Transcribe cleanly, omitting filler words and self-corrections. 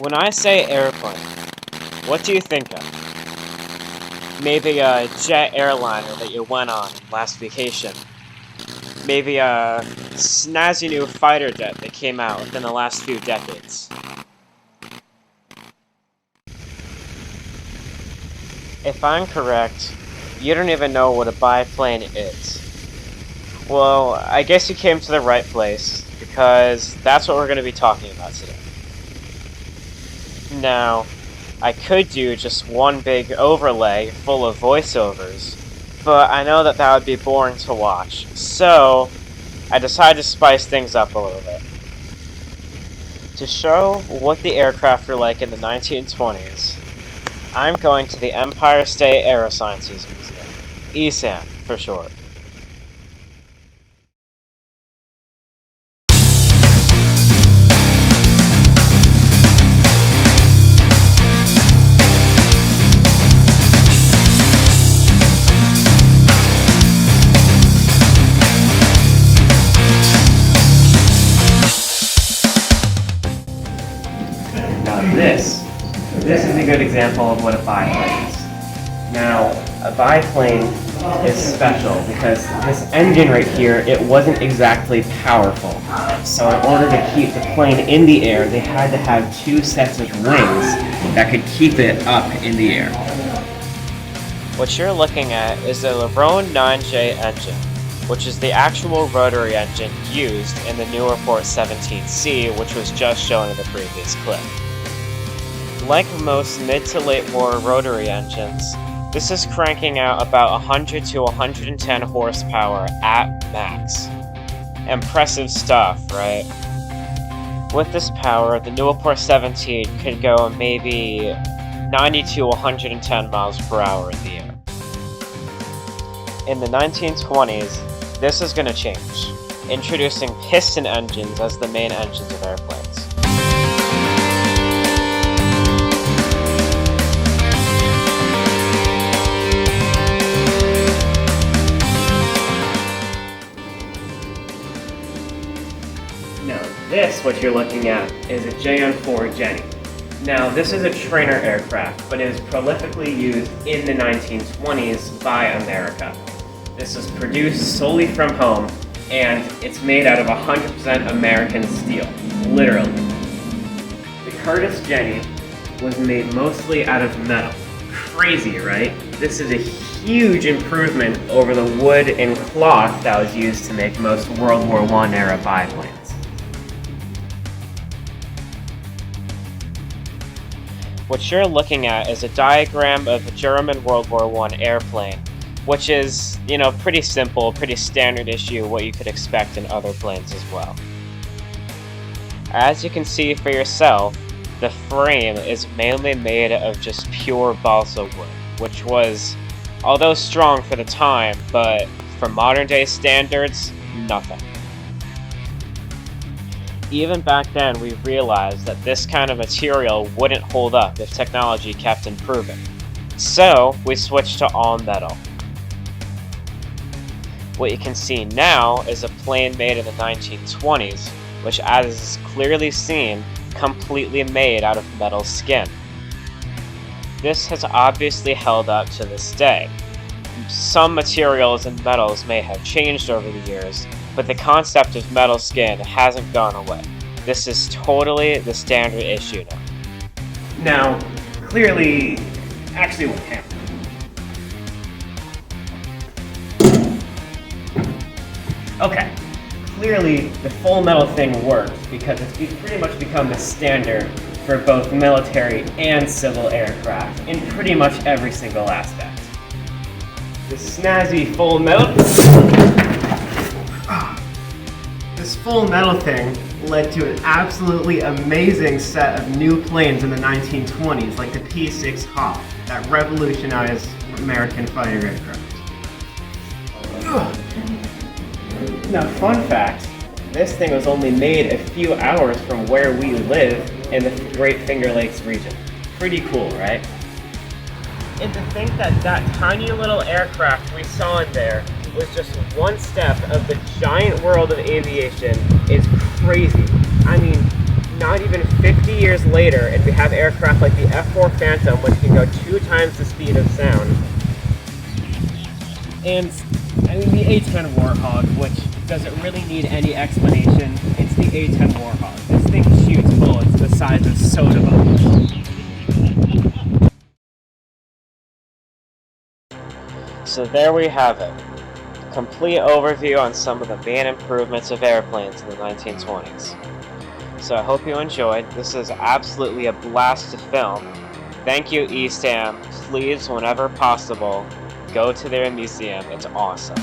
When I say airplane, what do you think of? Maybe a jet airliner that you went on last vacation. Maybe a snazzy new fighter jet that came out within the last few decades. If I'm correct, you don't even know what a biplane is. Well, I guess you came to the right place, because that's what we're going to be talking about today. Now, I could do just one big overlay full of voiceovers, but I know that would be boring to watch, so I decided to spice things up a little bit. To show what the aircraft were like in the 1920s, I'm going to the Empire State Aerosciences Museum, ESAM for short. This is a good example of what a biplane is. Now, a biplane is special because this engine right here, it wasn't exactly powerful. So in order to keep the plane in the air, they had to have two sets of wings that could keep it up in the air. What you're looking at is the Lerone 9J engine, which is the actual rotary engine used in the Newport 17C, which was just shown in the previous clip. Like most mid to late war rotary engines, this is cranking out about 100 to 110 horsepower at max. Impressive stuff, right? With this power, the Newport 17 could go maybe 90 to 110 miles per hour in the air. In the 1920s, this is going to change, introducing piston engines as the main engines of airplanes. This, what you're looking at, is a JN4 Jenny. Now, this is a trainer aircraft, but it was prolifically used in the 1920s by America. This was produced solely from home, and it's made out of 100% American steel, literally. The Curtiss Jenny was made mostly out of metal. Crazy, right? This is a huge improvement over the wood and cloth that was used to make most World War I era biplanes. What you're looking at is a diagram of a German World War I airplane, which is, pretty simple, pretty standard issue, what you could expect in other planes as well. As you can see for yourself, the frame is mainly made of just pure balsa wood, which was, although strong for the time, but for modern day standards, nothing. Even back then, we realized that this kind of material wouldn't hold up if technology kept improving. So, we switched to all metal. What you can see now is a plane made in the 1920s, which, as is clearly seen, completely made out of metal skin. This has obviously held up to this day. Some materials and metals may have changed over the years, but the concept of metal skin hasn't gone away. This is totally the standard issue now. Now, clearly, actually what happened? Okay, clearly the full metal thing works because it's pretty much become the standard for both military and civil aircraft in pretty much every single aspect. The snazzy full metal... This full metal thing led to an absolutely amazing set of new planes in the 1920s, like the P-6 Hawk, that revolutionized American fighter aircraft. Now, fun fact, this thing was only made a few hours from where we live in the Great Finger Lakes region. Pretty cool, right? And to think that that tiny little aircraft we saw in there was just one step of the giant world of aviation is crazy. I mean, not even 50 years later, and we have aircraft like the F-4 Phantom, which can go 2 times the speed of sound. And, I mean, the A-10 Warhog, which doesn't really need any explanation. It's the A-10 Warhog. This thing shoots bullets the size of soda bubbles. So there we have it. Complete overview on some of the main improvements of airplanes in the 1920s. So I hope you enjoyed. This is absolutely a blast to film. Thank you, ESAM. Please, whenever possible, go to their museum. It's awesome.